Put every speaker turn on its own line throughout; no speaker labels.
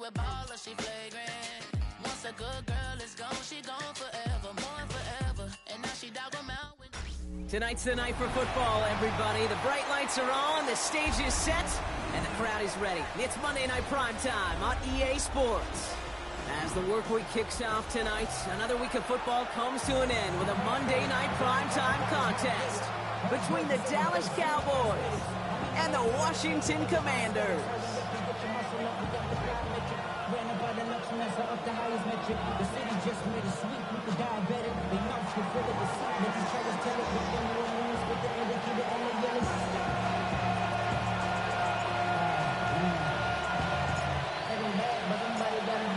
with baller, she flagrant. Once a good girl is gone, she gone forever, more forever. And now she dog 'em out.
Tonight's the night for football, everybody. The bright lights are on, the stage is set, and the crowd is ready. It's Monday Night Primetime on EA Sports. As the work week kicks off tonight, another week of football comes to an end with a Monday Night Primetime contest between the Dallas Cowboys and the Washington Commanders.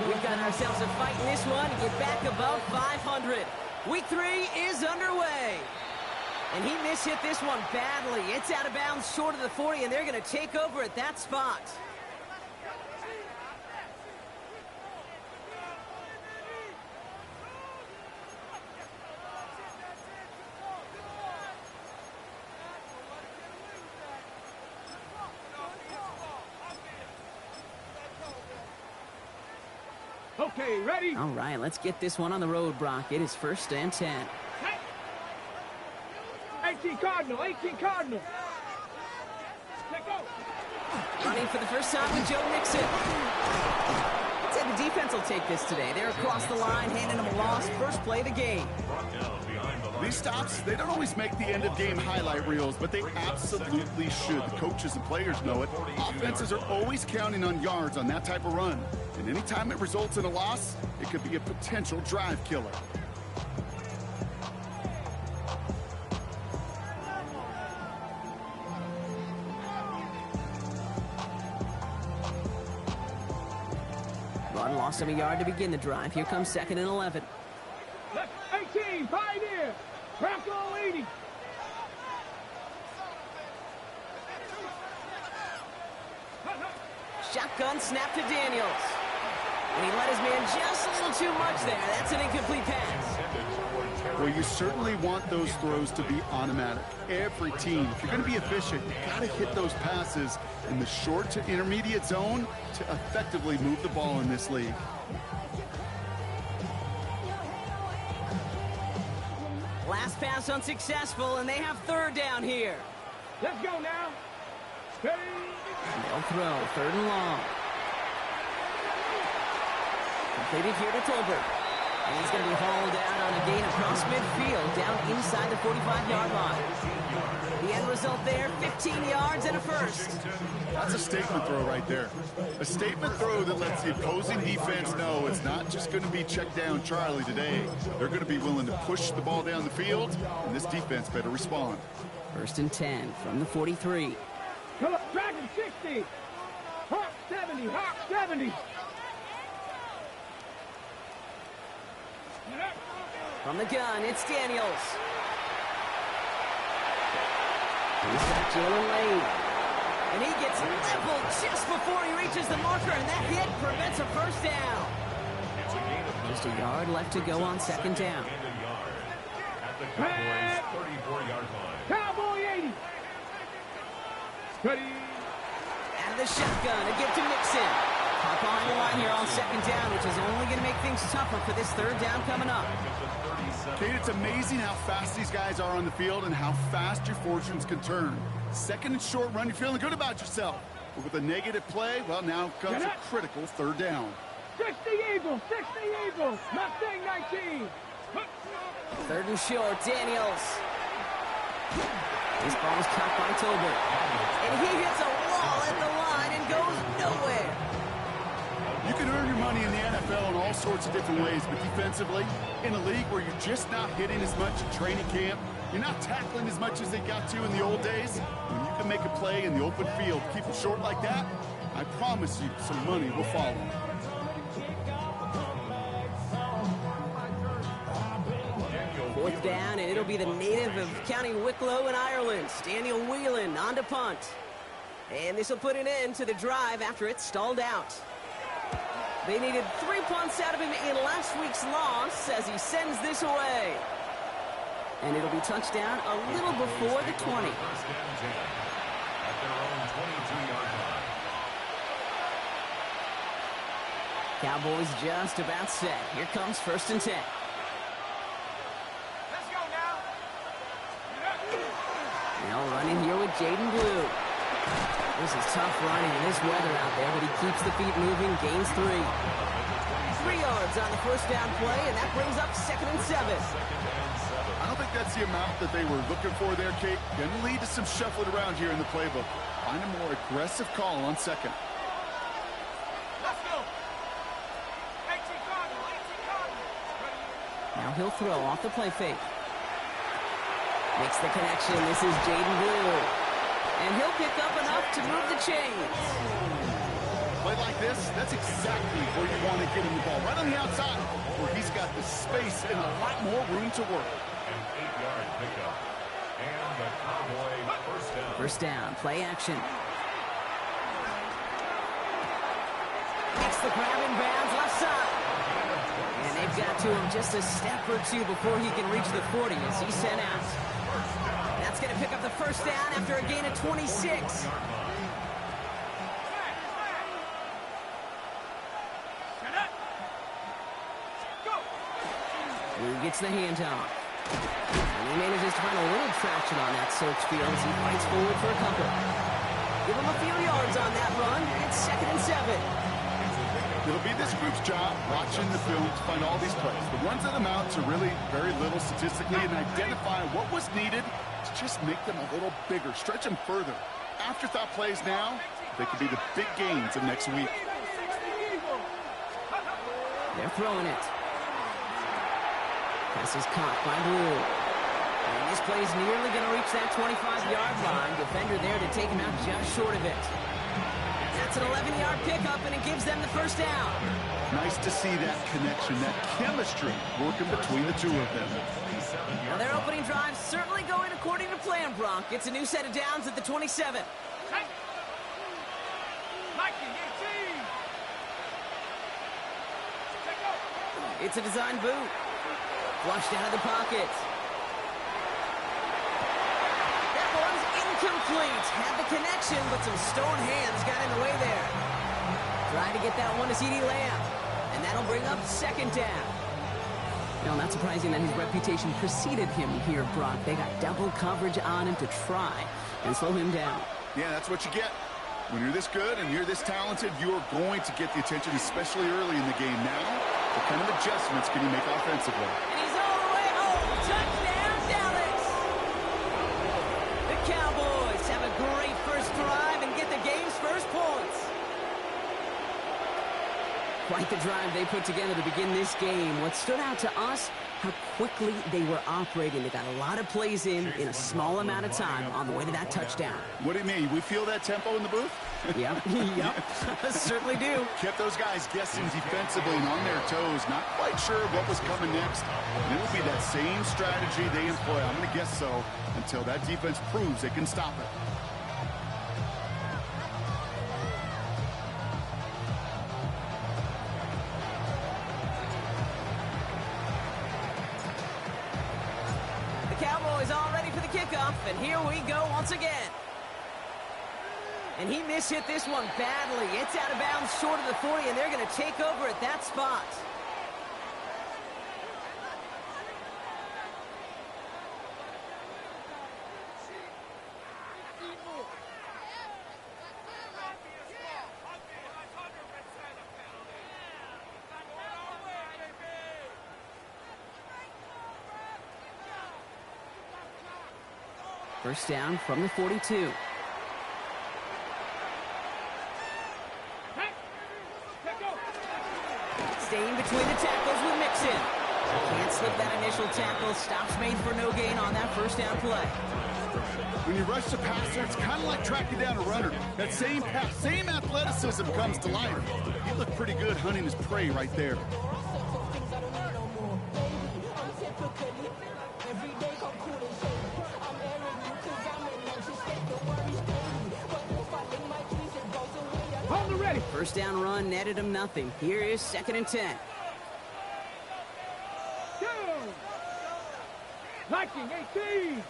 We've got ourselves a fight in this one to get back above 500. Week 3 is underway. And he mishit this one badly. It's out of bounds short of the 40, and they're going to take over at that spot.
Okay, ready?
All right, let's get this one on the road, Brock. It is 1st and 10.
18 Cardinal, 18 Cardinal. Let go.
Running for the first time with Joe Mixon. Let's say the defense will take this today. They're across the line, handing them a loss. First play of the game.
These stops, they don't always make the end-of-game highlight reels, but they absolutely should. The coaches and players know it. Offenses are always counting on yards on that type of run. And anytime it results in a loss, it could be a potential drive killer.
Run lost him a yard to begin the drive. Here comes 2nd and 11.
18, Pioneer. Bronco 80.
Shotgun snap to Daniels. And he let his man just a little too much there. That's an incomplete pass.
Well, you certainly want those throws to be automatic. Every team, if you're going to be efficient, you got to hit those passes in the short to intermediate zone to effectively move the ball in this league.
Last pass unsuccessful, and they have 3rd down here.
Let's go now. Hey.
They'll throw, 3rd and long. Completed here to Tolbert. And he's going to be hauled out on a gain across midfield, down inside the 45-yard line. The end result there, 15 yards and a first.
That's a statement throw right there. A statement throw that lets the opposing defense know it's not just going to be check down Charlie today. They're going to be willing to push the ball down the field, and this defense better respond.
1st and 10 from the 43.
Come on, Dragon 60. Hawk 70, Hawk 70.
From the gun, it's Daniels. He's got Jalen Lane. And he gets leveled just before he reaches the marker, and that hit prevents a first down. Just a yard left to go on 2nd down.
Cowboy 80. Ready.
And the shotgun to give to Mixon. Caught behind the line here on 2nd down, which is only going to make things tougher for this 3rd down coming up.
Kate, it's amazing how fast these guys are on the field and how fast your fortunes can turn. 2nd and short run, you're feeling good about yourself. But with a negative play, well, now comes a critical 3rd down.
60 Eagles, 60 Eagles, Mustang 19.
3rd and short, Daniels. This ball is caught by Tolbert. And he hits a wall at the line and goes nowhere.
You can earn your money in the NFL in all sorts of different ways, but defensively, in a league where you're just not hitting as much at training camp, you're not tackling as much as they got to in the old days, when you can make a play in the open field, keep it short like that, I promise you some money will follow.
4th down, and it'll be the native of County Wicklow in Ireland, Daniel Whelan, on to punt. And this will put an end to the drive after it stalled out. They needed 3 punts out of him in last week's loss as he sends this away. And it'll be touchdown a little before the 20. Cowboys just about set. Here comes 1st and 10.
Let's go now.
Now running here with Jaden Blue. This is tough running in this weather out there, but he keeps the feet moving, gains 3. 3 yards on the first down play, and that brings up 2nd and 7.
I don't think that's the amount that they were looking for there, Kate. Going to lead to some shuffling around here in the playbook. Find a more aggressive call on 2nd.
Let's go.
Now he'll throw off the play fake. Makes the connection. This is Jaden Blue. And he'll pick up enough to move the chains.
Play like this, that's exactly where you want to get him the ball. Right on the outside, where he's got the space and a lot more room to work.
An 8-yard pickup. And the Cowboy first down.
First down, play action. Makes the grab in bounds left side. And they've got to him just a step or 2 before he can reach the 40 as he's sent out. That's going to pick up the first down after a gain of 26. Blue gets the handoff. And he manages to find a little traction on that search field as he fights forward for a couple. Give him a few yards on that run. It's 2nd and 7.
It'll be this group's job watching the film to find all these plays. The ones that amount to really very little statistically and identify what was needed to just make them a little bigger, stretch them further. Afterthought plays now, they could be the big gains of next week.
They're throwing it. Pass is caught by Blue. And this play is nearly going to reach that 25-yard line. Defender there to take him out just short of it. That's an 11-yard pickup, and it gives them the first down.
Nice to see that connection, that chemistry working between the two of them.
Now their opening drive certainly going according to plan, Bronk. It's a new set of downs at the 27. It's a design boot. Flushed out of the pocket. That one's incomplete. Had the connection, but some stone hands got in the way there. Trying to get that one to CeeDee Lamb. And that'll bring up 2nd down. No, not surprising that his reputation preceded him here, Brock. They got double coverage on him to try and slow him down.
Yeah, that's what you get. When you're this good and you're this talented, you're going to get the attention, especially early in the game. Now, what kind of adjustments can you make offensively?
And he's all the way home. Touchdown, Dallas! The Cowboys have a great first drive and get the game's first points. Quite the drive they put together to begin this game. What stood out to us, how quickly they were operating. They got a lot of plays in a small amount of time on the way to that touchdown.
What do you mean? We feel that tempo in the booth?
Yep, certainly do.
Kept those guys guessing defensively and on their toes, not quite sure what was coming next. And it will be that same strategy they employ, I'm going to guess so, until that defense proves they can stop it.
Cowboys all ready for the kickoff, and here we go once again. And he mishit this one badly. It's out of bounds short of the 40, and they're going to take over at that spot. First down from the 42. Staying between the tackles with Mixon. Can't slip that initial tackle. Stops made for no gain on that first down play.
When you rush the passer, it's kind of like tracking down a runner. That same pass, same athleticism comes to life. He looked pretty good hunting his prey right there. First down run netted him nothing. Here is 2nd and 10.
Liking 18.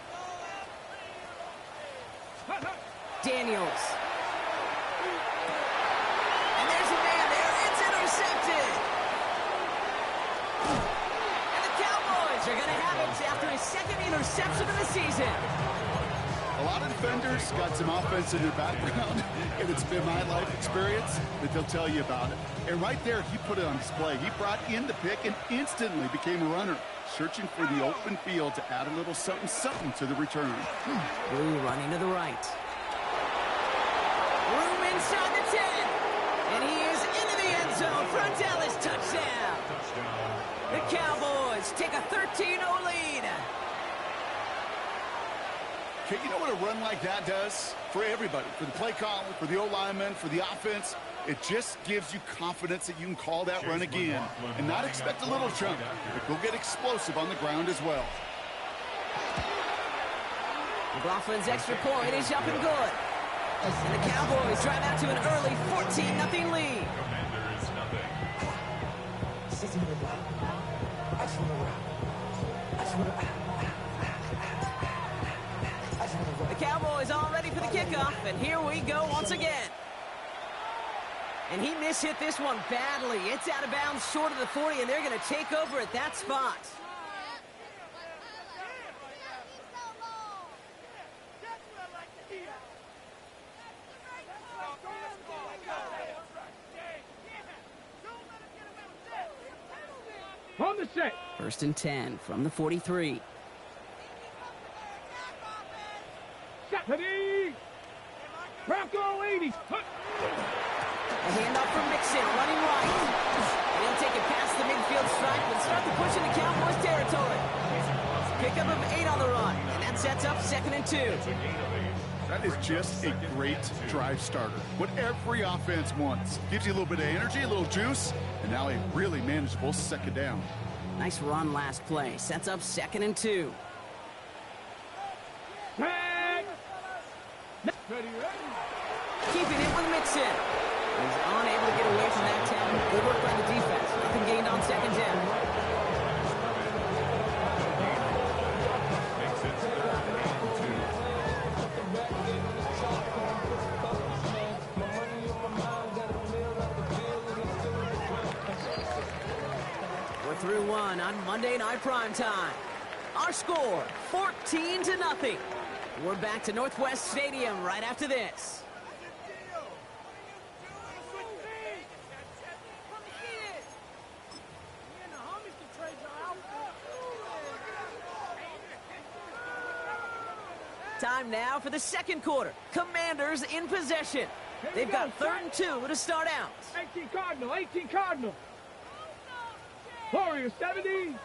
Daniels. And there's a man there. It's intercepted. have it after his second interception of the season.
A lot of defenders got some offense in their background, and it's been my life experience that they'll tell you about it. And right there, he put it on display. He brought in the pick and instantly became a runner, searching for the open field to add a little something to the return.
Blue running to the right. Room inside the 10. And he is into the end zone. Frontalis touchdown. The Cowboys take a 13-0 lead.
Okay, you know what a run like that does for everybody, for the play caller, for the O-lineman, for the offense? It just gives you confidence that you can call that run again and not expect a little chunk, but go get explosive on the ground as well.
McLaughlin's extra point is up and good. And the Cowboys drive out to an early 14-0 lead. The Cowboys all ready for the kickoff, and here we go once again. And he mishit this one badly. It's out of bounds short of the 40, and they're going to take over at that spot.
On the set.
1st and 10 from the 43.
Ready. Bronco 80.
A handoff from Mixon, running right. And he'll take it past the midfield stripe and start the push into Cowboys territory. Pickup of 8 on the run, and that sets up 2nd and 2.
That is just a great drive starter. What every offense wants. Gives you a little bit of energy, a little juice, and now a really manageable 2nd down.
Nice run last play. Sets up 2nd and 2.
Tag. Ready.
Keeping it with Mixon. He's unable to get away from that tackle. Good work by the defense. Nothing gained on 2nd down. We're through one on Monday Night Primetime. Our score, 14-0. We're back to Northwest Stadium right after this. Time now for the 2nd quarter. Commanders in possession. They've got 3rd and 2 to start out.
18 Cardinal. Warriors 70.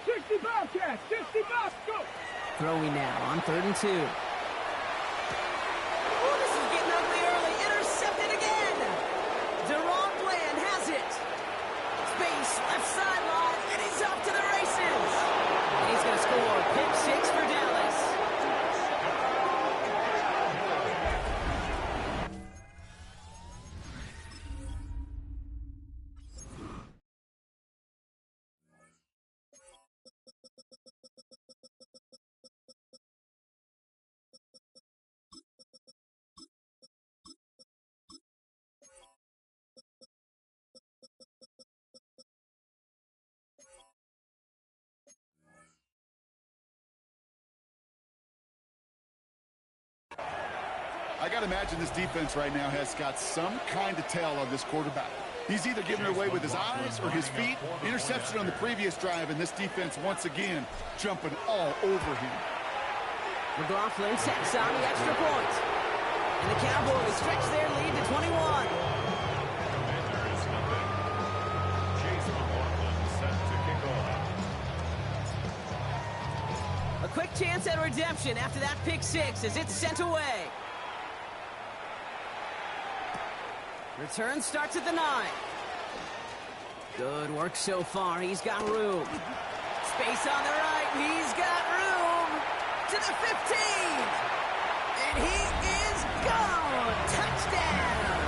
60 Bobcats. 60 Bobcats. Go.
Throwing now on 3rd and 2. Oh, this is getting ugly early. Intercepted again. Deron Bland has it. Space, left sideline, and he's off to the races. And he's going to score pick 6 for Dallas.
I got to imagine this defense right now has got some kind of tell on this quarterback. He's either giving it away with his eyes or his feet. Interception on the previous drive, and this defense once again jumping all over him.
McLaughlin sets on the extra point. And the Cowboys stretch their lead to 21. A quick chance at redemption after that pick 6 as it's sent away. Return starts at the 9. Good work so far. He's got room. Space on the right. He's got room to the 15. And he is gone. Touchdown.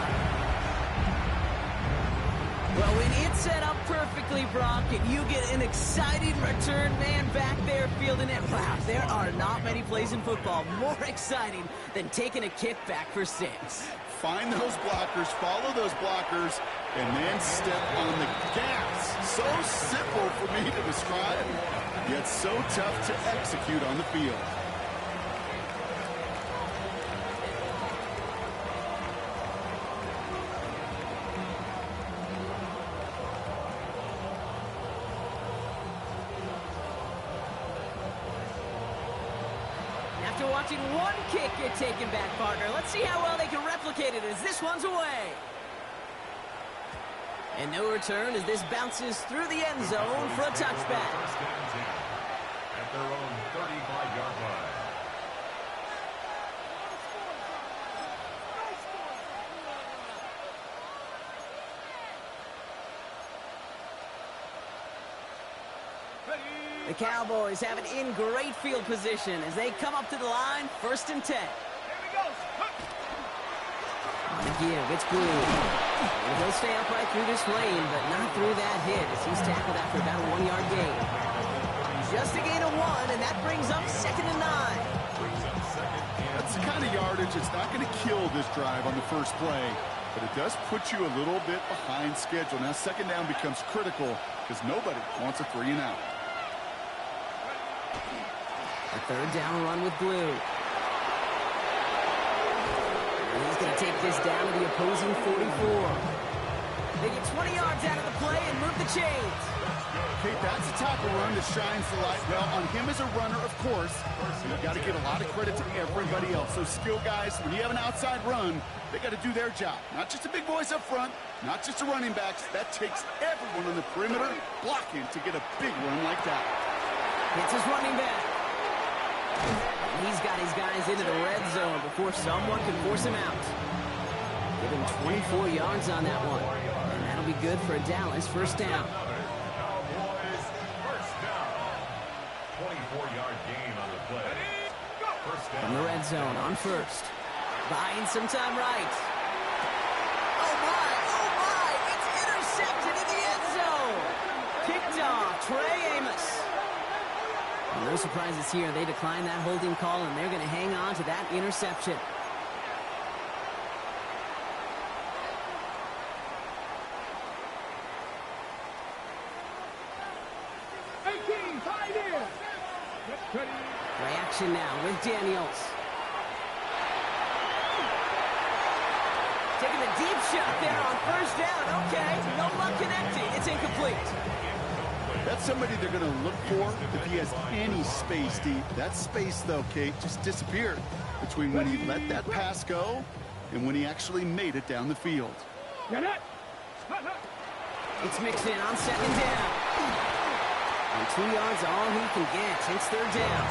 Well, when it's set up perfectly Brock, and you get an exciting return man back there fielding it. Wow, there are not many plays in football more exciting than taking a kick back for 6.
Find those blockers, follow those blockers, and then step on the gas. So simple for me to describe, yet so tough to execute on the field.
After watching one kick get taken back, partner, let's see how well they can replicate it as this one's away. And no return as this bounces through the end zone for a touchback.
At their own 35-yard line.
The Cowboys have it in great field position as they come up to the line, 1st and 10. On the give, it's Blue. And he'll stay upright through this lane, but not through that hit as he's tackled after about a 1-yard gain. Just a gain of 1, and that brings up 2nd and 9.
That's the kind of yardage that's not going to kill this drive on the first play, but it does put you a little bit behind schedule. Now 2nd down becomes critical because nobody wants a 3 and out.
A 3rd down run with Blue. And he's going to take this down to the opposing 44. They get 20 yards out of the play and move the chains.
Okay, that's the type of run that shines the light well on him as a runner, of course. You've got to give a lot of credit to everybody else. Those skill guys, when you have an outside run, they got to do their job. Not just the big boys up front, not just the running backs. That takes everyone on the perimeter blocking to get a big run like that.
It's his running back. He's got his guys into the red zone before someone can force him out. Give him 24 yards on that one. And that'll be good for a Dallas 1st down.
Cowboys, 1st down. 24-yard gain on the play. 1st down.
From the red zone on 1st. Buying some time right. Oh my, it's intercepted in the end zone. Kicked off, Trey Amos. And no surprises here. They decline that holding call, and they're going to hang on to that interception. Play action now with Daniels. Taking a deep shot there on 1st down. Okay, no luck connecting. It's incomplete.
That's somebody they're going to look for if he has any space deep. That space, though, Kate, just disappeared between when he let that pass go and when he actually made it down the field.
It's mixed in on 2nd down. And 2 yards all he can get. It's 3rd down.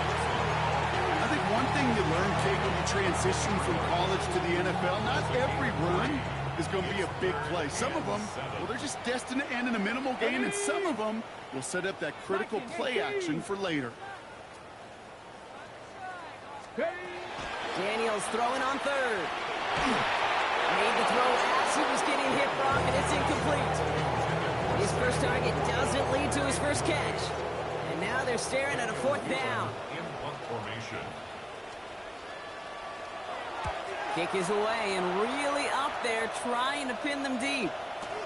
I think one thing you learn, Kate, when you transition from college to the NFL, not every run is going to be a big play. Some of them, well, they're just destined to end in a minimal gain, and some of them will set up that critical play action for later.
Daniels throwing on 3rd. Made the throw as he was getting hit, Brock, and it's incomplete. His first target doesn't lead to his first catch. And now they're staring at a 4th down.
In punt formation.
Kick is away and really up there trying to pin them deep.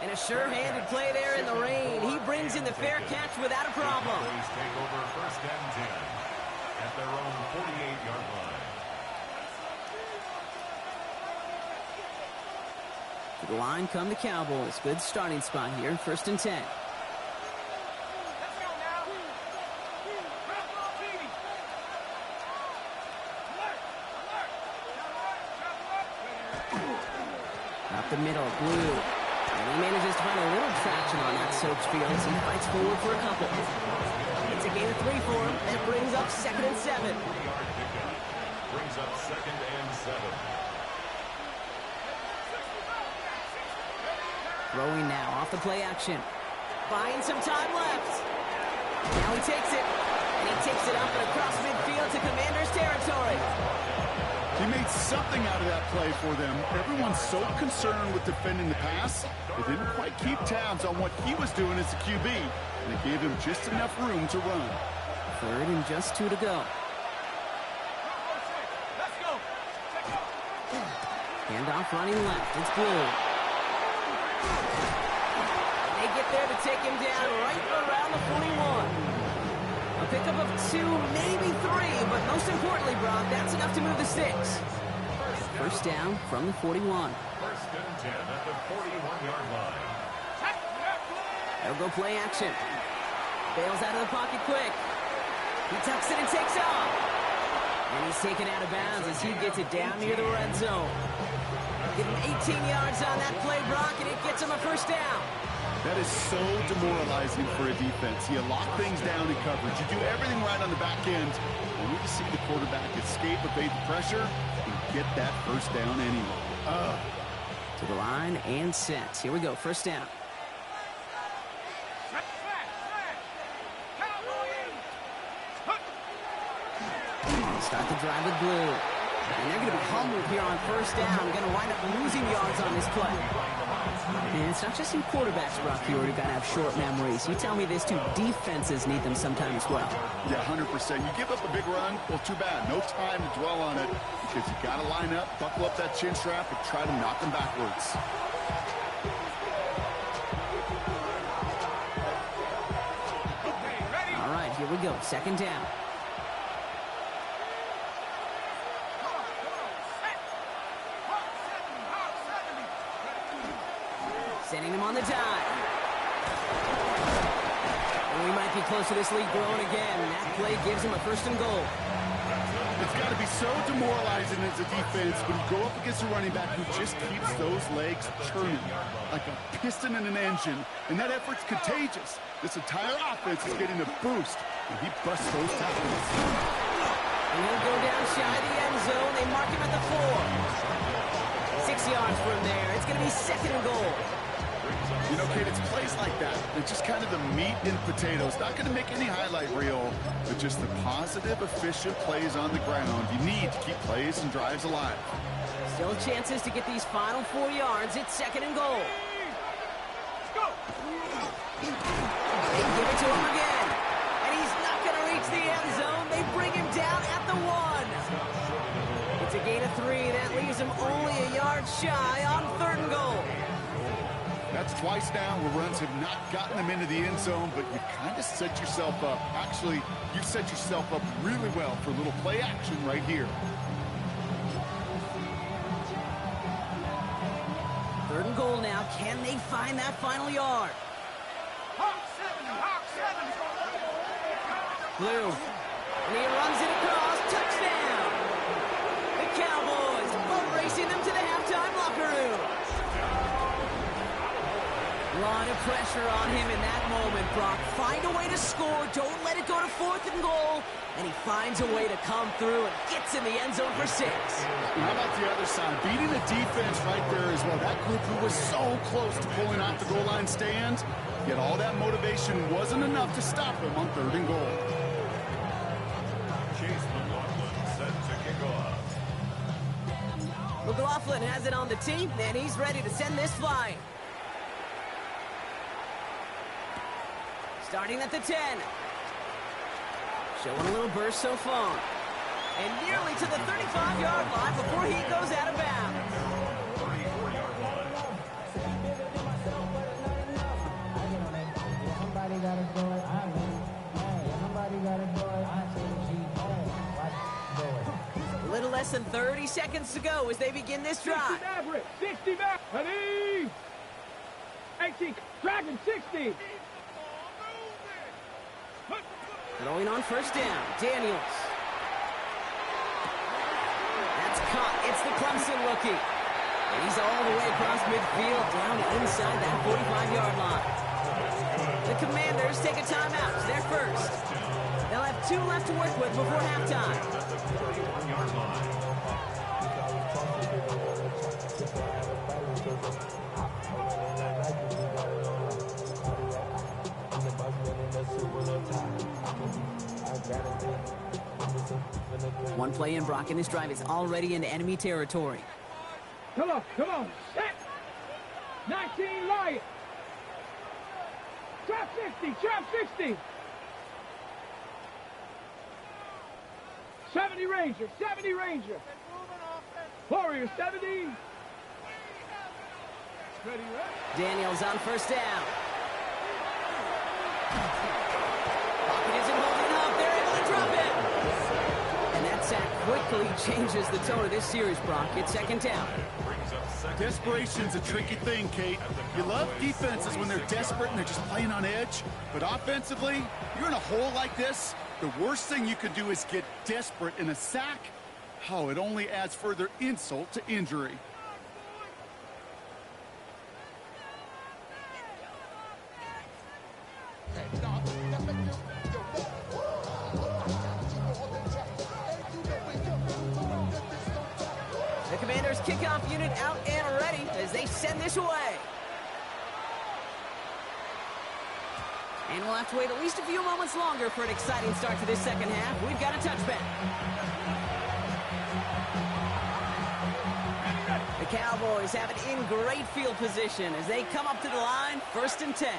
And a sure-handed play there in the rain. He brings in the fair catch without a problem.
Cowboys take over 1st and 10 at their own 48-yard line.
To the line come the Cowboys. Good starting spot here, 1st and 10. Up the middle, Blue. And he manages to find a little traction on that Soaps field as he fights forward for a couple. It's a gain of 3 for him. That brings up 2nd and 7.
3-yard pickup. Brings up 2nd and 7.
Throwing now off the play action. Buying some time left. Now he takes it. And he takes it up and across midfield to Commander's territory.
He made something out of that play for them. Everyone's so concerned with defending the pass, they didn't quite keep tabs on what he was doing as a QB, and it gave him just enough room to run.
3rd and just 2 to go. Handoff running left. It's Blue. They get there to take him down right around the 41. A pickup of 2, maybe 3, but most importantly, Brock, that's enough to move the sticks. First down from the 41.
1st and 10 at the 41-yard line.
They'll go play action. Bails out of the pocket quick. He tucks it and takes off. And he's taken out of bounds as he gets it down near the red zone. Give him 18 yards on that play, Brock, and it gets him a first down.
That is so demoralizing for a defense. You lock things down in coverage. You do everything right on the back end. Only to see the quarterback escape, evade the pressure, and get that first down anyway.
To the line and set. Here we go, first down. Start the drive with Blue. And they're going to be humbled here on first down. Going to wind up losing yards on this play. And it's not just in quarterbacks, Brock, you already got to have short memories. You tell me this too, defenses need them sometimes as well.
Yeah, 100%. You give up a big run, well, too bad. No time to dwell on it because you got to line up, buckle up that chin strap, and try to knock them backwards.
All right, here we go. Second down. Sending him on the dive. And we might be close to this lead growing again. That play gives him a 1st and goal.
It's got to be so demoralizing as a defense when you go up against a running back who just keeps those legs churning like a piston in an engine, and that effort's contagious. This entire offense is getting a boost, and he busts those tackles.
And he'll go down shy of the end zone. They mark him at the 4. 6 yards from there. It's going to be 2nd and goal.
You know, Kate, it's plays like that. They're just kind of the meat and potatoes. Not going to make any highlight reel, but just the positive, efficient plays on the ground. You need to keep plays and drives alive.
Still chances to get these final 4 yards. It's 2nd and goal. They give it to him again. And he's not going to reach the end zone. They bring him down at the 1. It's a gain of 3. That leaves him only a yard shy on 3rd and goal.
That's twice now where runs have not gotten them into the end zone, but you kind of set yourself up. Actually, you set yourself up really well for a little play action right here.
3rd and goal now. Can they find that final yard? Blue. And he runs it across. Touchdown! The Cowboys boat racing them to the halftime locker room. A lot of pressure on him in that moment, Brock. Find a way to score. Don't let it go to 4th and goal. And he finds a way to come through and gets in the end zone for 6.
How about the other side? Beating the defense right there as well. That group who was so close to pulling off the goal line stand, yet all that motivation wasn't enough to stop him on 3rd and goal.
Chase McLaughlin set to kick off.
McLaughlin has it on the tee, and he's ready to send this flying. Starting at the 10. Showing a little burst so far. And nearly to the 35-yard line before he goes out of bounds.
34-yard line.
A little less than 30 seconds to go as they begin this drive.
60 back. Ready? 80. Dragon 60.
Throwing on first down, Daniels. That's caught. It's the Clemson rookie. And he's all the way across midfield, down inside that 45-yard line. The Commanders take a timeout. It's their first. They'll have 2 left to work with before halftime.
At the 41-yard line.
One play in, Brock, and this drive is already into enemy territory.
Come on, set. 19 Lion. Trap 60. 70 Ranger. Warrior 70.
Daniels on first down. Pocket isn't holding up. They're able to drop it. And that sack quickly changes the tone of this series, Brock. It's second down.
Desperation's a tricky thing, Kate. You love defenses when they're desperate and they're just playing on edge. But offensively, you're in a hole like this, the worst thing you could do is get desperate in a sack. Oh, it only adds further insult to injury.
The Commanders' kickoff unit out and ready as they send this away. And we'll have to wait at least a few moments longer for an exciting start to this second half. We've got a touchback. The Cowboys have it in great field position as they come up to the line, 1st and 10.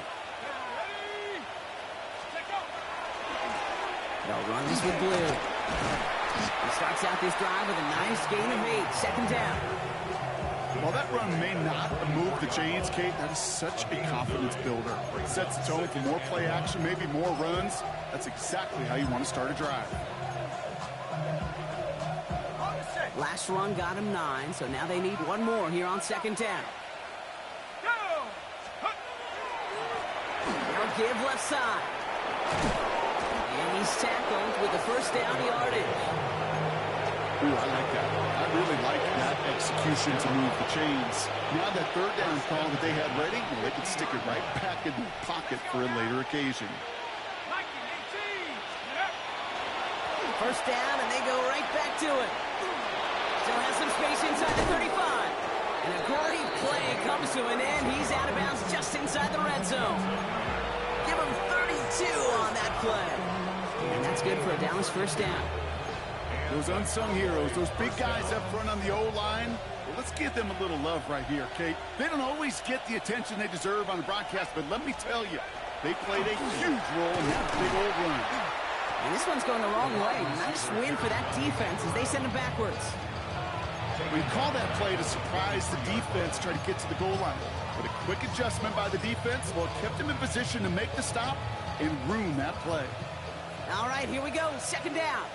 They'll run this with Blue. He starts out this drive with a nice gain of 8, second down.
While that run may not move the chains, Kate, that is such a confidence builder. It sets the tone for more play action, maybe more runs. That's exactly how you want to start a drive.
Last run got him 9, so now they need one more here on second down. They'll give left side. And he's tackled with the first down yardage.
Ooh, I like that. I really like that execution to move the chains. Now that third down call that they had ready, they can stick it right back in the pocket for a later occasion.
First down, and they go right back to it. Still has some space inside the 35. And a great play comes to an end. He's out of bounds just inside the red zone. Give him 32 on that play. And that's good for a Dallas first down.
Those unsung heroes, those big guys up front on the O-line, well, let's give them a little love right here, Kate. They don't always get the attention they deserve on the broadcast, but let me tell you, they played a huge role in that big old run.
And this one's going the wrong way. Nice win for that defense as they send him backwards.
We call that play to surprise the defense, try to get to the goal line. But a quick adjustment by the defense, well, kept him in position to make the stop and ruin that play.
All right, here we go, second down.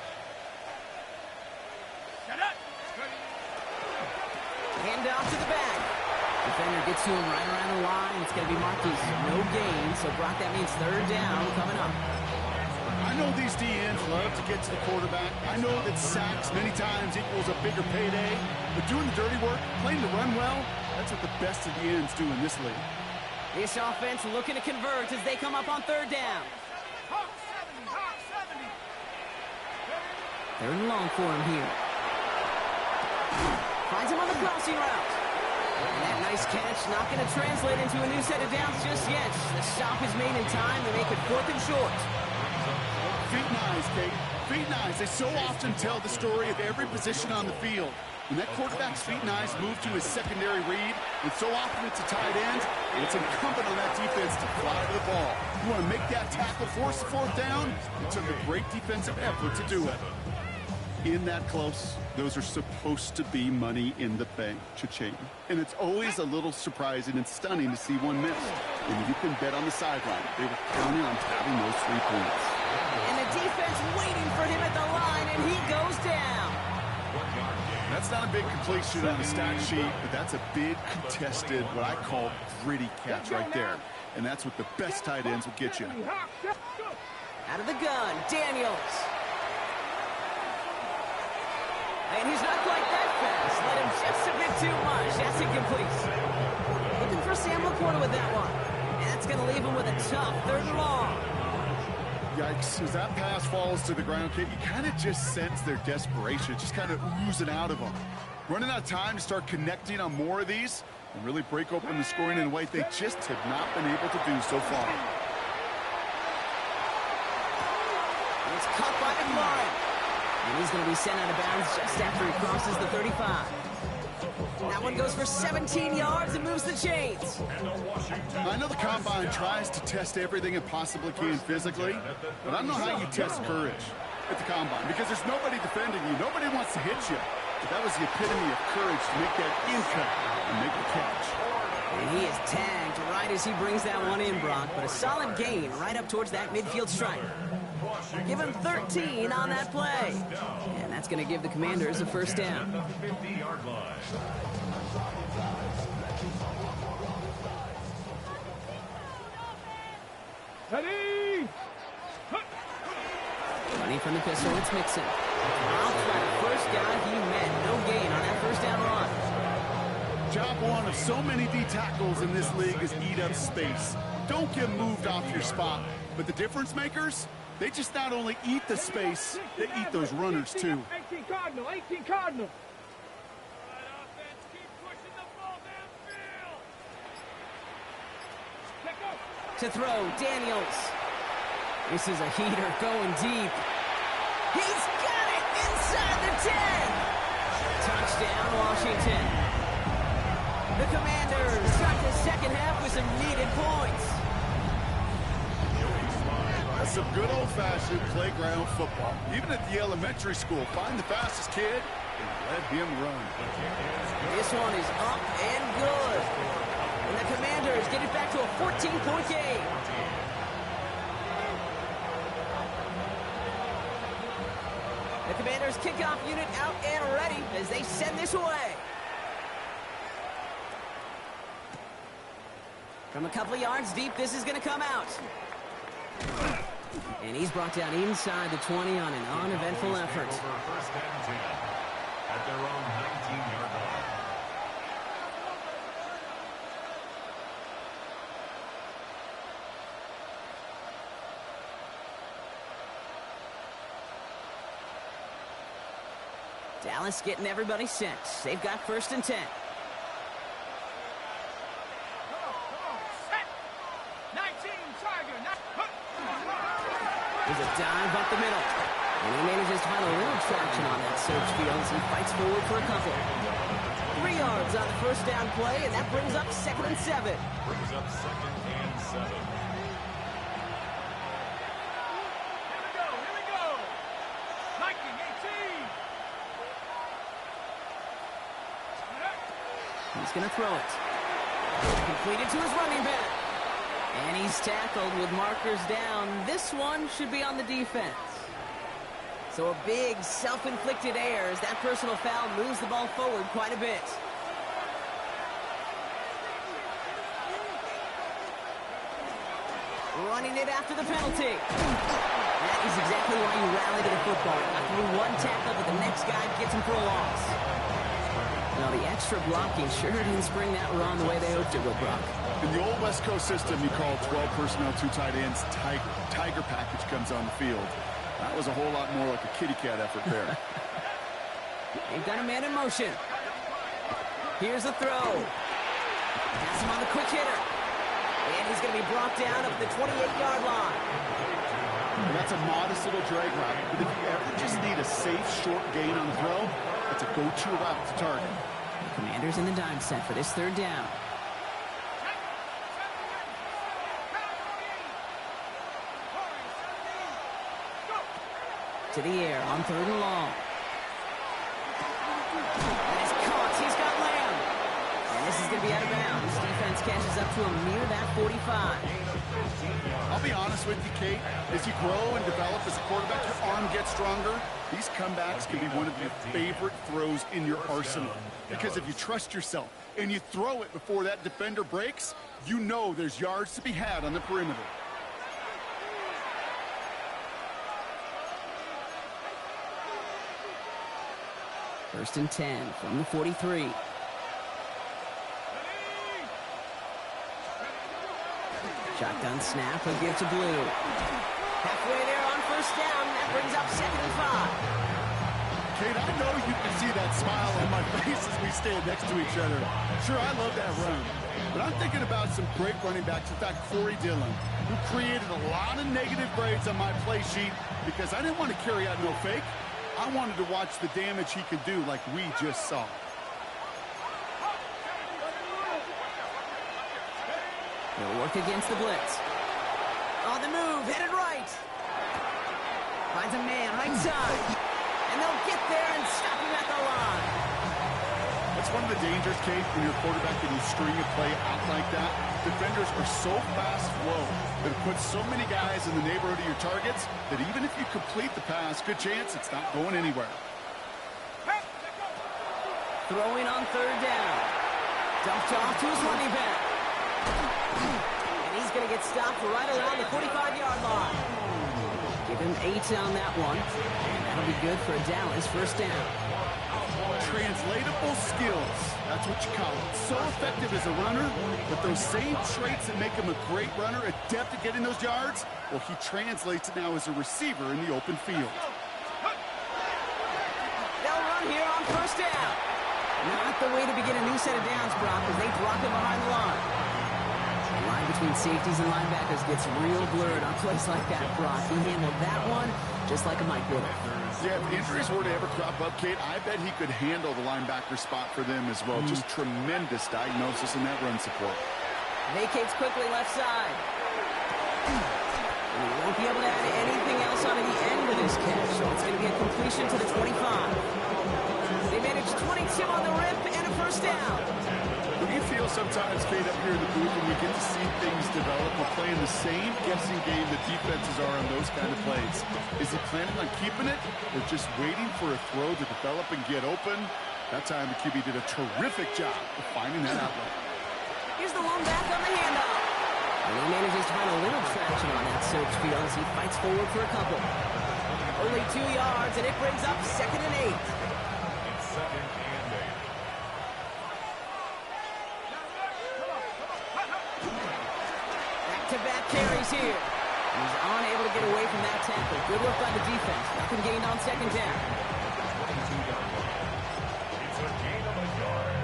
Hand off to the back. Defender gets to him right around the line. It's going to be marked as no gain. So, Brock, that means third down coming up.
I know these DNs love to get to the quarterback. I know that sacks many times equals a bigger payday. But doing the dirty work, playing the run well, that's what the best of the ends do in this league.
This offense looking to convert as they come up on third down. Third and long for him here. Finds him on the crossing route. And that nice catch not going to translate into a new set of downs just yet. The stop is made in time to make it 4th and short.
Feet and eyes, Kate. Feet and eyes. They so often tell the story of every position on the field. When that quarterback's feet and eyes move to his secondary read, and so often it's a tight end, and it's incumbent on that defense to fly to the ball. You want to make that tackle, force the 4th down? It took a great defensive effort to do it. In that close, those are supposed to be money in the bank, cha-ching. And it's always a little surprising and stunning to see one missed. And you can bet on the sideline, they were counting on having those 3 points.
And the defense waiting for him at the line, and he goes down.
That's not a big completion on the stat sheet, but that's a big contested, what I call gritty catch right there. And that's what the best tight ends will get you.
Out of the gun, Daniels. And he's not quite that fast. Let him just a bit too much. That's incomplete. Looking for Sam LaPorta with that one. And that's going to leave him with a tough third and long.
Yikes. As that pass falls to the ground, Kate, you kind of just sense their desperation, just kind of oozing out of them. Running out of time to start connecting on more of these and really break open the scoring in a way they just have not been able to do so far.
It's caught by McLaurin. And he's going to be sent out of bounds just after he crosses the 35. That one goes for 17 yards and moves the chains.
I know the Combine tries to test everything it possibly can physically, but I don't know how you test courage at the Combine because there's nobody defending you. Nobody wants to hit you. But that was the epitome of courage to make that in-cut and make the catch.
And he is tagged right as he brings that one in, Brock, but a solid gain right up towards that midfield stripe. Give him 13 on that play. And that's going to give the Commanders a first down.
Ready?
Running from the pistol, it's Mixon. Outside the first guy he met. No gain on that first down run.
Job one of so many D tackles in this league is eat up space. Don't get moved off your spot. But the difference makers, they just not only eat the space, they eat those runners too.
18 Cardinal, 18 Cardinal.
To throw, Daniels. This is a heater going deep. He's got it inside the 10. Touchdown, Washington. The Commanders start the second half with some needed points.
That's some good old-fashioned playground football. Even at the elementary school, find the fastest kid and let him run.
This one is up and good. And the Commanders get it back to a 14-point game. The Commanders kickoff unit out and ready as they send this away. From a couple of yards deep, this is going to come out. And he's brought down inside the 20 on an uneventful effort.
First and 10 at their own 19-yard line.
Dallas getting everybody set. They've got first and 10. There's a dive up the middle. And he manages to find a little traction on that search field as he fights forward for a couple. 3 yards on the first down play, and that brings up 2nd and 7.
Brings up 2nd and 7.
Here we go. Viking 18.
He's going to throw it. Completed to his running back. And he's tackled with markers down. This one should be on the defense. So a big self-inflicted error as that personal foul moves the ball forward quite a bit. Running it after the penalty. That is exactly why you rally to the football. After one tackle, but the next guy gets him for a loss. Now the extra blocking sure didn't spring that run the way they hoped it would, Brock.
In the old West Coast system, you call 12 personnel, 2 tight ends, Tiger. Tiger package comes on the field. That was a whole lot more like a kitty cat effort there.
They've got a man in motion. Here's a throw. Pass him on the quick hitter. And he's going to be brought down up the 28-yard line.
And that's a modest little drag route. But if you ever just need a safe, short gain on the throw, that's a go-to route to target.
The Commanders in the dime set for this third down. To the air on 3rd and long. And it's caught. He's got Lamb. And this is going to be out of bounds. Defense catches up to him near that 45.
I'll be honest with you, Kate. As you grow and develop as a quarterback, your arm gets stronger. These comebacks can be one of your favorite throws in your arsenal. Because if you trust yourself and you throw it before that defender breaks, you know there's yards to be had on the perimeter.
First and 10 from the 43. Shotgun snap, a give to Blue. Halfway there on first down, that brings up 2nd and 5.
Kate, I know you can see that smile on my face as we stand next to each other. Sure, I love that run. But I'm thinking about some great running backs. In fact, Corey Dillon, who created a lot of negative grades on my play sheet because I didn't want to carry out no fake. I wanted to watch the damage he could do like we just saw.
He'll work against the blitz. On the move, headed right. Finds a man, right side. And they'll get there and stop him at the line.
That's one of the dangers, Kate, when your quarterback can string a play out like that. Defenders are so fast flow that it puts so many guys in the neighborhood of your targets that even if you complete the pass, good chance it's not going anywhere.
Throwing on third down. Dumped off to his running back. And he's going to get stopped right around the 45-yard line. Give him 8 on that one. And that'll be good for a Dallas first down.
Translatable skills. That's what you call it. So effective as a runner, but those same traits that make him a great runner, adept at getting those yards, well, he translates it now as a receiver in the open field.
They'll run here on first down. Not the way to begin a new set of downs, Brock, as they drop him behind the line. The line between safeties and linebackers gets real blurred on plays like that, Brock. He handled that one just like a Mike would have.
Yeah, if injuries were to ever crop up, Kate, I bet he could handle the linebacker spot for them as well. Just tremendous diagnosis in that run support.
Vacates quickly left side. We won't be able to add anything else onto the end of this catch, so it's going to be a completion to the 25. They managed 22 on the rip and a first down.
What do you feel sometimes, Kate, up here in the booth when we get to see things develop? We're playing the same guessing game that defenses are on those kind of plays. Is he planning on keeping it or just waiting for a throw to develop and get open? That time the QB did a terrific job of finding that outlet.
Here's the lone back on the handoff. And he manages to find a little traction on that search field as he fights forward for a couple. Only 2 yards, and it brings up 2nd and 8.
It's 2nd and 8.
Back-to-back carries here. He's unable to get away from that tackle. Good work by the defense. Nothing gained on 2nd down.
22-yard line. It's a gain of a yard.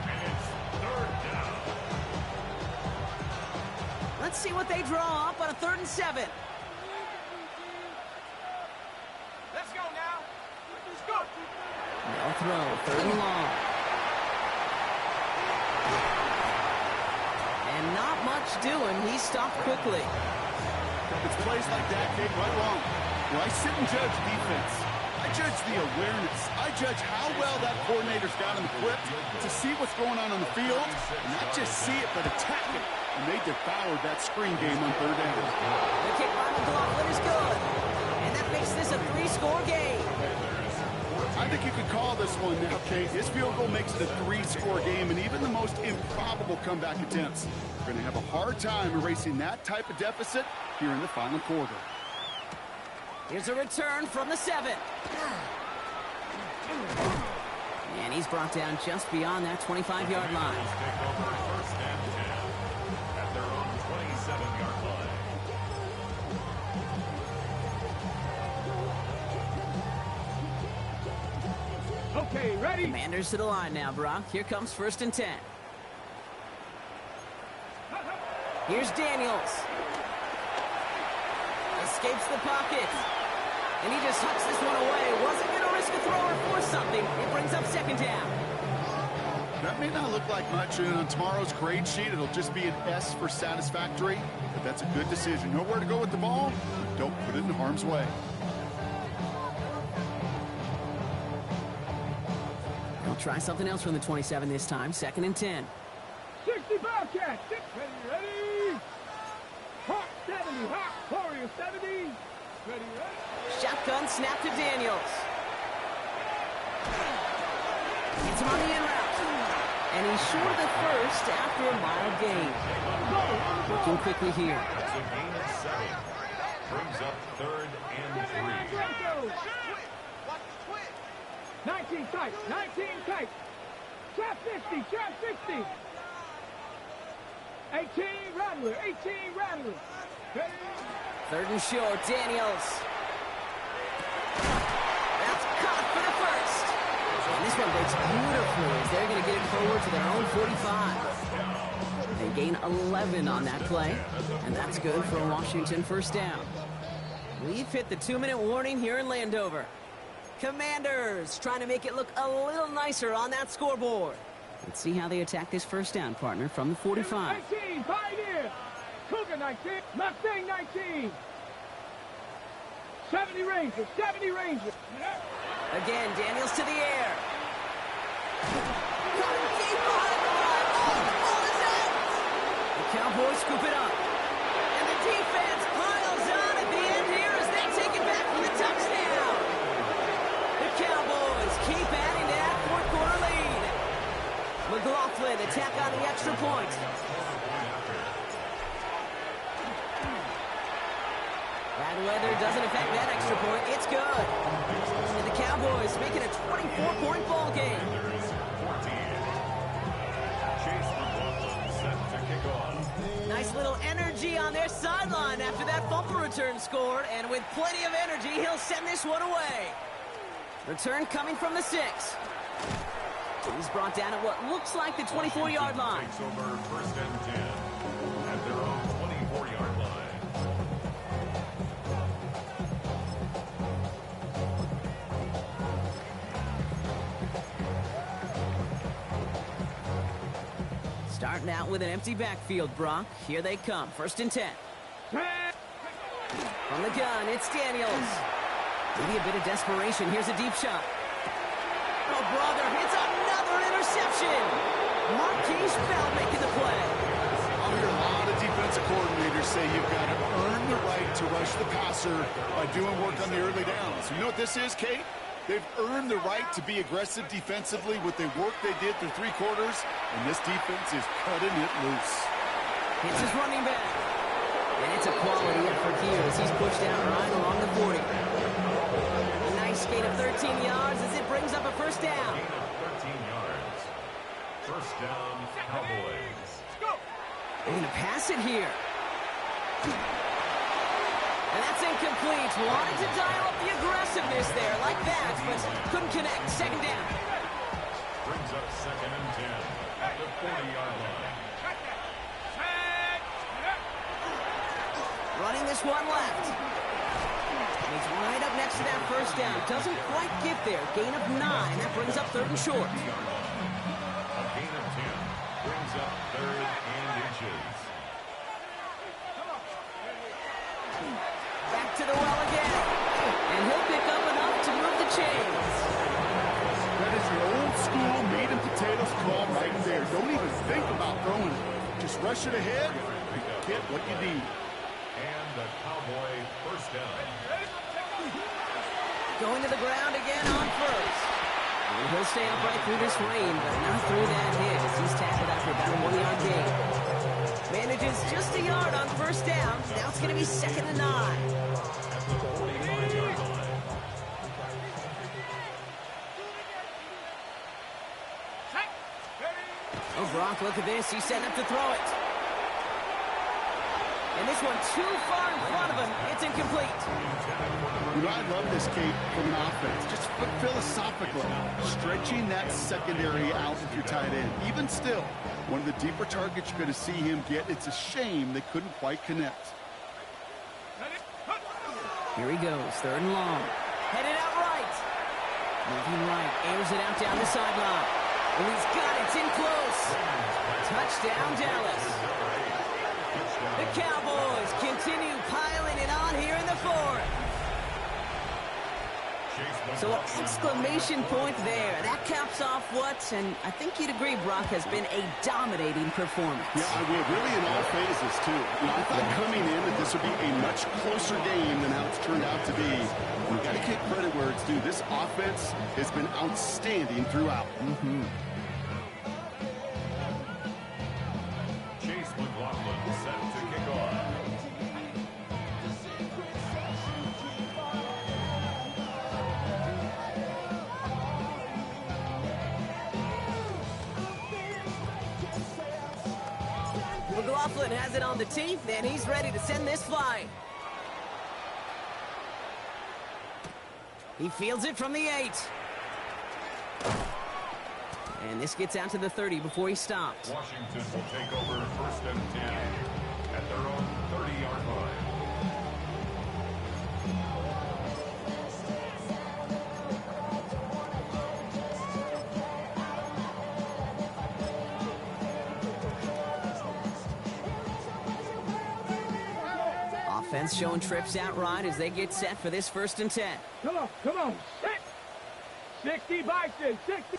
And it's 3rd down.
Let's see what they draw up on a 3rd and 7.
Let's go now. Let's go.
No throw. 3rd and long. And not much doing. He stopped quickly.
It's plays like that, Kate, right wrong. Where I sit and judge defense. I judge the awareness. I judge how well that coordinator's got him equipped to see what's going on the field, and not just see it, but attack it. And they devoured that screen game on 3rd down.
The kick by McLaughlin is good. And that makes this a 3-score game.
I think you could call this one now, Kate. His field goal makes it a 3-score game, and even the most improbable comeback attempts are going to have a hard time erasing that type of deficit here in the final quarter.
Here's a return from the 7. And he's brought down just beyond that 25-yard line.
Take over 1st and 10 at their own 27-yard line.
Okay, ready?
Commanders to the line now, Brock. Here comes 1st and 10. Here's Daniels. Escapes the pocket. And he just hucks this one away. Wasn't going to risk a throw or force something. It brings up 2nd down.
That may not look like much, and on tomorrow's grade sheet, it'll just be an S for satisfactory, but that's a good decision. Know where to go with the ball? Don't put it in harm's way.
He'll try something else from the 27 this time. 2nd and 10.
60 Bobcats. Ready? Hawk 70. Hawk Warrior 70. Ready?
Shotgun snap to Daniels. Gets him on the in route. And he's short of the first after a mild gain. Looking quickly here.
That's a gain of 7. Brings up 3rd and 3.
19 tight. 19 tight. Trap 50. Trap 50. 18 Rattler. 18 Rattler. Ready?
3rd and short. Daniels. That's caught for the first. And this one breaks beautifully as they're going to get it forward to their own 45. They gain 11 on that play, and that's good for a Washington 1st down. We've hit the 2-minute warning here in Landover. Commanders trying to make it look a little nicer on that scoreboard. Let's see how they attack this first down, partner, from the 45.
19, Pioneer. Cougar 19, Mustang 19. 70 Rangers, 70 Rangers.
Again, Daniels to the air. Got him deep behind the line. Oh, the ball is out. The Cowboys scoop it up. And the defense piles on at the end here as they take it back for the touchdown. The Cowboys keep adding to that fourth-quarter lead. McLaughlin attack on the extra point. Bad weather doesn't affect that extra point. It's good. And the Cowboys make it a 24-point ball game. Nice little energy on their sideline after that bumper return scored. And with plenty of energy, he'll send this one away. Return coming from the 6. He's brought down at what looks like the 24-yard line.
Takes over first and 10 at their own 24-yard line.
Starting out with an empty backfield, Brock. Here they come. First and 10. From the gun, it's Daniels. Maybe a bit of desperation. Here's a deep shot. Oh, brother, it's another interception. Marquise Bell making the play.
I'll hear a lot of defensive coordinators say you've got to earn the right to rush the passer by doing work on the early downs. You know what this is, Kate? They've earned the right to be aggressive defensively with the work they did through 3 quarters, and this defense is cutting it loose.
It's his running back. And it's a quality effort here as he's pushed out right along the 40. A nice gain of 13 yards as it brings up a first down.
Gain of 13 yards. First down, Cowboys.
They're going to pass it here. And that's incomplete. Wanted to dial up the aggressiveness there like that, but couldn't connect. Second down.
Brings up second and 10 at the 40-yard line.
Running this one left. He's right up next to that first down. Doesn't quite get there. Gain of 9. That brings up third and short.
A gain of 10 brings up third and inches.
Back to the well again. And he'll pick up enough to move the chains.
That is your old school meat and potatoes call right there. Don't even think about throwing it. Just rush it ahead and get what you need.
And the Cowboy first down.
Going to the ground again on first. And he'll stay upright through this rain, but not through that hit as he's tackled after about a 1-yard gain. Manages just a yard on first down. Now it's going to be second and 9.
At the 45-yard line.
Oh, Brock, look at this. He's setting up to throw it. And this one too far in front of him. It's incomplete.
You know, I love this, Kate, from an offense. Just philosophically, stretching that secondary out with your tight end. Even still, one of the deeper targets you're going to see him get. It's a shame they couldn't quite connect.
Here he goes, third and long. Headed out right. Moving right, airs it out down the sideline. And he's got it, it's in close. Touchdown, Dallas. The Cowboys continue piling it on here in the 4th. So an exclamation point there. That caps off what, and I think you'd agree, Brock, has been a dominating performance.
Yeah, I would. Really in all phases, too. You know, I thought coming in that this would be a much closer game than how it's turned out to be. We've got to give credit where it's due. This offense has been outstanding throughout.
Chase McLaughlin set to kick off.
McLaughlin has it on the tee, and he's ready to send this flying. He fields it from the 8. And this gets out to the 30 before he stops.
Washington will take over first and 10 at their own 30-yard line.
Offense showing trips out right as they get set for this 1st and 10.
Come on, set. 60 Bison, 60.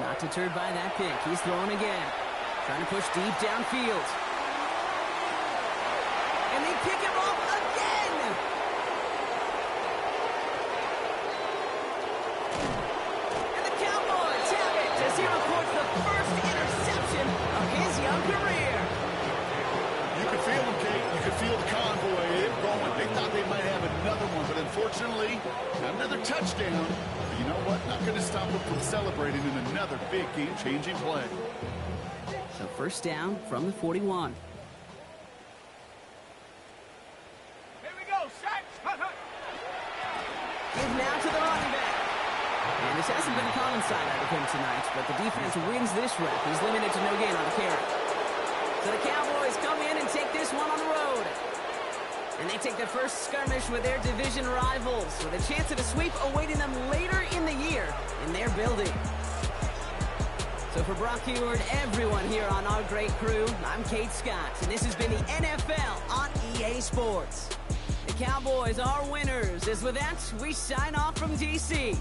Not deterred by that pick. He's throwing again. Trying to push deep downfield. And they pick him off again! And the Cowboys have it as he reports the first interception of his young career.
You could feel them, Kate. You could feel the convoy. They were going. They thought they might have another one, but unfortunately, not another touchdown. But you know what? Not going to stop them from celebrating in another big game-changing play.
So 1st down from the 41.
Here we go, set.
Give now to the running back. And this hasn't been a common sight out of him tonight, but the defense wins this rep. He's limited to no gain on the carry. So the Cowboys come in and take this one on the road. And they take their first skirmish with their division rivals, with a chance at a sweep awaiting them later in the year in their building. So for Brock Heward, everyone here on our great crew, I'm Kate Scott, and this has been the NFL on EA Sports. The Cowboys are winners, as with that, we sign off from D.C.